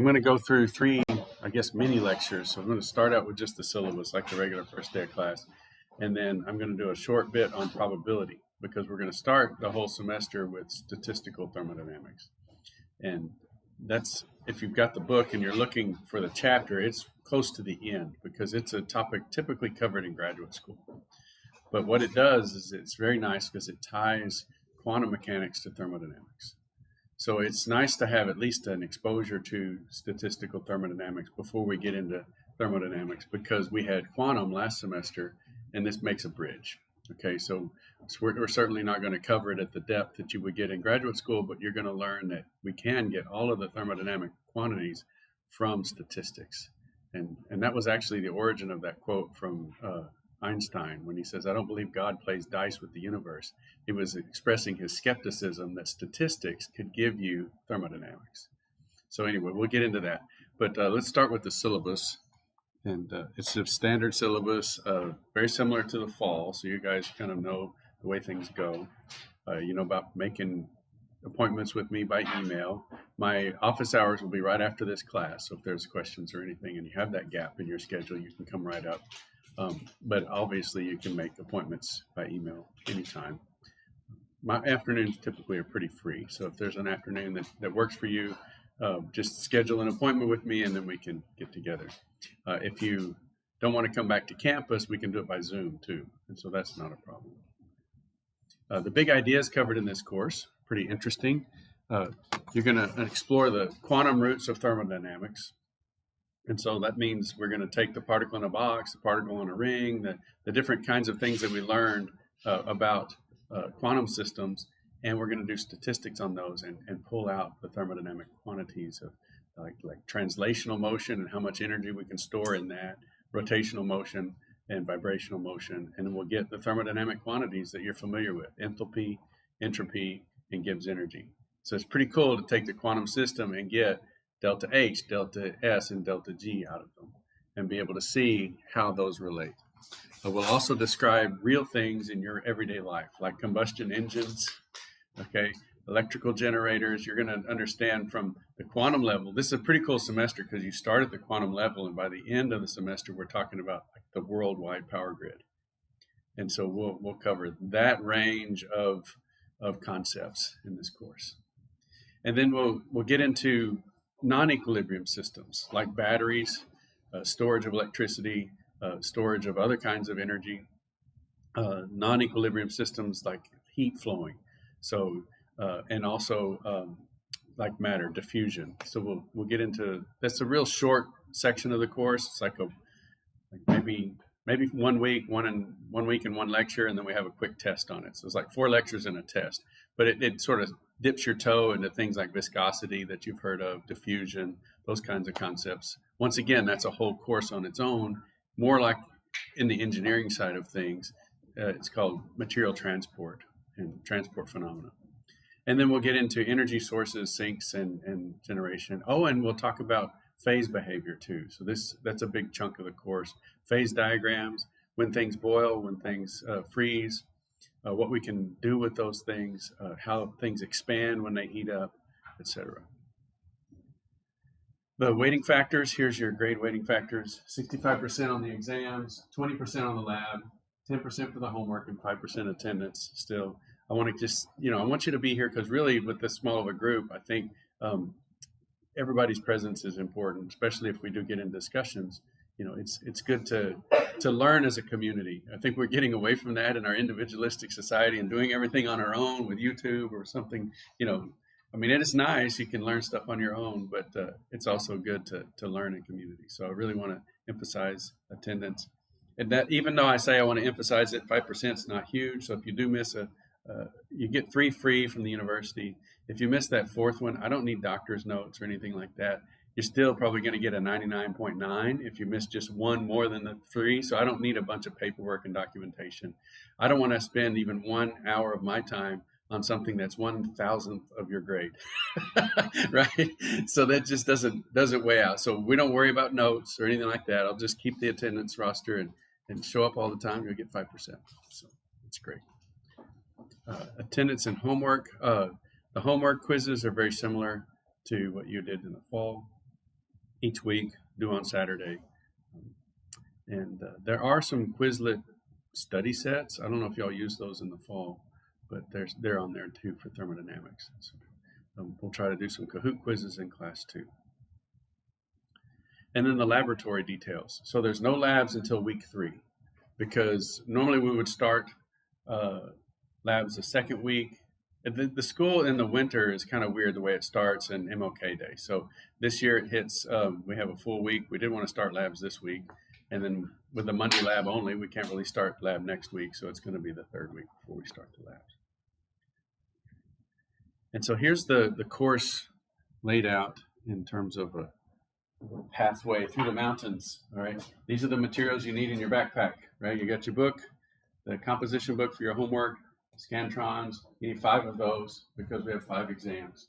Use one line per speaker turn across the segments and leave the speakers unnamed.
I'm going to go through three, I guess, mini lectures. So I'm going to start out with just the syllabus, like the regular first day of class. And then I'm going to do a short bit on probability, because we're going to start the whole semester with statistical thermodynamics. And that's, if you've got the book and you're looking for the chapter, it's close to the end, because it's a topic typically covered in graduate school. But what it does is it's very nice because it ties quantum mechanics to thermodynamics. So it's nice to have at least an exposure to statistical thermodynamics before we get into thermodynamics, because we had quantum last semester, and this makes a bridge. Okay, so we're certainly not going to cover it at the depth that you would get in graduate school, but you're going to learn that we can get all of the thermodynamic quantities from statistics. And that was actually the origin of that quote from Einstein, when he says, "I don't believe God plays dice with the universe." He was expressing his skepticism that statistics could give you thermodynamics. So anyway, we'll get into that. But let's start with the syllabus. And it's a standard syllabus, very similar to the fall. So you guys kind of know the way things go. You know about making appointments with me by email. My office hours will be right after this class. So if there's questions or anything and you have that gap in your schedule, you can come right up. But obviously you can make appointments by email anytime. My afternoons typically are pretty free. So if there's an afternoon that works for you, just schedule an appointment with me and then we can get together. If you don't want to come back to campus, we can do it by Zoom too. And so that's not a problem. The big ideas covered in this course, pretty interesting. You're going to explore the quantum roots of thermodynamics. And so that means we're going to take the particle in a box, the particle in a ring, the different kinds of things that we learned about quantum systems, and we're going to do statistics on those and pull out the thermodynamic quantities of like translational motion and how much energy we can store in that, rotational motion and vibrational motion, and then we'll get the thermodynamic quantities that you're familiar with: enthalpy, entropy, and Gibbs energy. So it's pretty cool to take the quantum system and get delta H, delta S, and delta G out of them and be able to see how those relate. We'll also describe real things in your everyday life, like combustion engines, okay, electrical generators. You're going to understand from the quantum level. This is a pretty cool semester because you start at the quantum level, and by the end of the semester, we're talking about like the worldwide power grid. And so we'll cover that range of concepts in this course. And then we'll get into non-equilibrium systems like batteries, storage of electricity, storage of other kinds of energy, non-equilibrium systems like heat flowing. So and also like matter diffusion. So we'll get into that's a real short section of the course. It's like maybe 1 week, one week and one lecture, and then we have a quick test on it. So it's like 4 lectures and a test. But it sort of dips your toe into things like viscosity that you've heard of, diffusion, those kinds of concepts. Once again, that's a whole course on its own, more like in the engineering side of things. It's called material transport and transport phenomena. And then we'll get into energy sources, sinks, and generation. Oh, and we'll talk about phase behavior too. So that's a big chunk of the course. Phase diagrams, when things boil, when things freeze, what we can do with those things, how things expand when they heat up, etc. The weighting factors, here's your grade weighting factors: 65% on the exams, 20% on the lab, 10% for the homework, and 5% attendance still. I want to just, I want you to be here because really with this small of a group, I think everybody's presence is important, especially if we do get in discussions. It's good to learn as a community. I think we're getting away from that in our individualistic society and doing everything on our own with YouTube or something. It is nice, you can learn stuff on your own, but it's also good to learn in community. So I really want to emphasize attendance. And that, even though I say I want to emphasize it, 5% is not huge. So if you do miss you get 3 free from the university. If you miss that 4th one, I don't need doctor's notes or anything like that. You're still probably going to get a 99.9 if you miss just one more than the 3. So I don't need a bunch of paperwork and documentation. I don't want to spend even 1 hour of my time on something that's 1,000th of your grade, right? So that just doesn't weigh out. So we don't worry about notes or anything like that. I'll just keep the attendance roster and show up all the time. You'll get 5%. So it's great. Attendance and homework. The homework quizzes are very similar to what you did in the fall. each week, due on Saturday. And there are some Quizlet study sets. I don't know if y'all use those in the fall, but they're on there too for thermodynamics. So, we'll try to do some Kahoot quizzes in class too. And then the laboratory details. So there's no labs until week 3, because normally we would start labs the second week. The school in the winter is kind of weird the way it starts in MLK Day. So this year it hits, we have a full week. We didn't want to start labs this week. And then with the Monday lab only, we can't really start lab next week. So it's going to be the 3rd week before we start the labs. And so here's the course laid out in terms of a pathway through the mountains. All right. These are the materials you need in your backpack, right? You got your book, the composition book for your homework, Scantrons. You need 5 of those because we have 5 exams.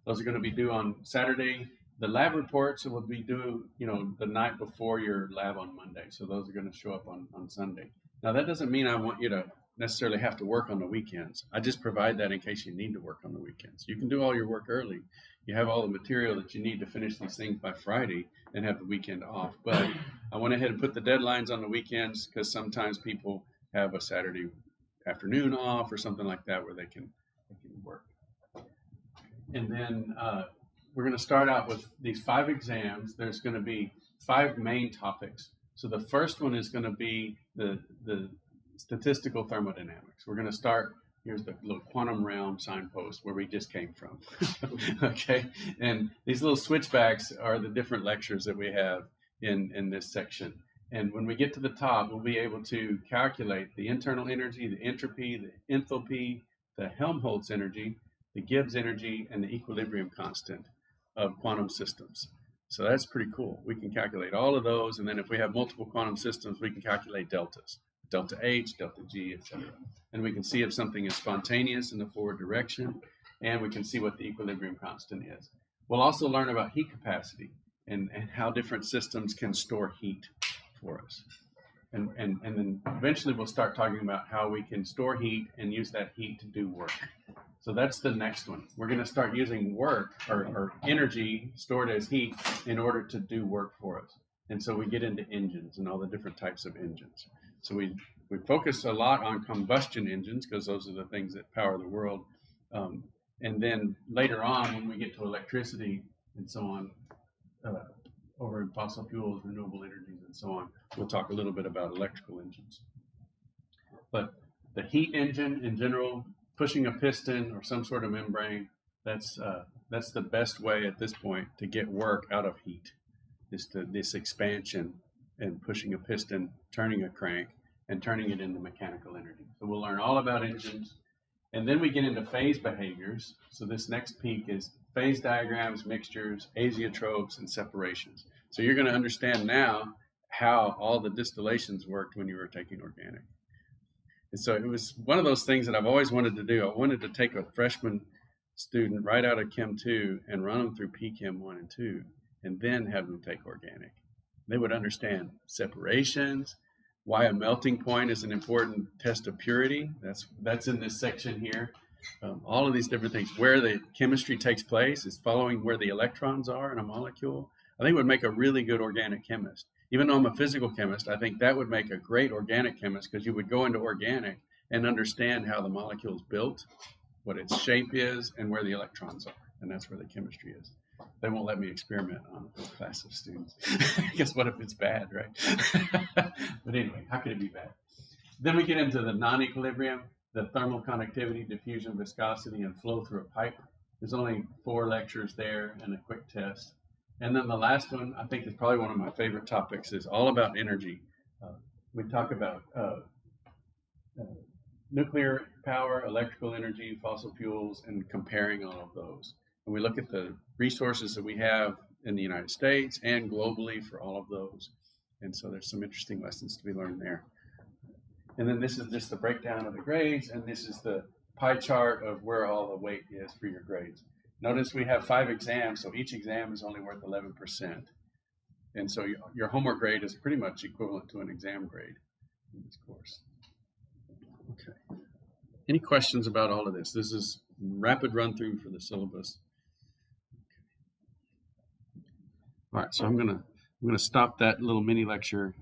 Those are going to be due on Saturday. The lab reports will be due, the night before your lab on Monday. So those are going to show up on Sunday. Now, that doesn't mean I want you to necessarily have to work on the weekends. I just provide that in case you need to work on the weekends. You can do all your work early. You have all the material that you need to finish these things by Friday and have the weekend off. But I went ahead and put the deadlines on the weekends because sometimes people have a Saturday afternoon off or something like that where they can work. And then we're going to start out with these 5 exams. There's going to be 5 main topics. So the first one is going to be the statistical thermodynamics. We're going to start, here's the little quantum realm signpost where we just came from. Okay, and these little switchbacks are the different lectures that we have in this section. And when we get to the top, we'll be able to calculate the internal energy, the entropy, the enthalpy, the Helmholtz energy, the Gibbs energy, and the equilibrium constant of quantum systems. So that's pretty cool. We can calculate all of those, and then if we have multiple quantum systems, we can calculate deltas. Delta H, delta G, etc. And we can see if something is spontaneous in the forward direction, and we can see what the equilibrium constant is. We'll also learn about heat capacity and how different systems can store heat for us. And then eventually we'll start talking about how we can store heat and use that heat to do work. So that's the next one. We're going to start using work or energy stored as heat in order to do work for us. And so we get into engines and all the different types of engines. So we focus a lot on combustion engines because those are the things that power the world. And then later on, when we get to electricity and so on, over in fossil fuels, renewable energies, and so on, we'll talk a little bit about electrical engines. But the heat engine in general, pushing a piston or some sort of membrane, that's the best way at this point to get work out of heat, is this expansion and pushing a piston, turning a crank, and turning it into mechanical energy. So we'll learn all about engines. And then we get into phase behaviors. So this next peak is phase diagrams, mixtures, azeotropes, and separations. So you're going to understand now how all the distillations worked when you were taking organic. And so it was one of those things that I've always wanted to do. I wanted to take a freshman student right out of Chem 2 and run them through PChem 1 and 2, and then have them take organic. They would understand separations, why a melting point is an important test of purity. That's in this section here. All of these different things. Where the chemistry takes place is following where the electrons are in a molecule. I think it would make a really good organic chemist. Even though I'm a physical chemist, I think that would make a great organic chemist because you would go into organic and understand how the molecule is built, what its shape is, and where the electrons are. And that's where the chemistry is. They won't let me experiment on a class of students. Guess what if it's bad, right? But anyway, how could it be bad? Then we get into the non-equilibrium, the thermal conductivity, diffusion, viscosity, and flow through a pipe. There's only 4 lectures there and a quick test. And then the last one, I think is probably one of my favorite topics, is all about energy. We talk about nuclear power, electrical energy, fossil fuels, and comparing all of those. And we look at the resources that we have in the United States and globally for all of those. And so there's some interesting lessons to be learned there. And then this is just the breakdown of the grades, and this is the pie chart of where all the weight is for your grades. Notice we have 5 exams, so each exam is only worth 11%. And so your homework grade is pretty much equivalent to an exam grade in this course. Okay. Any questions about all of this? This is rapid run through for the syllabus. All right, so I'm gonna stop that little mini lecture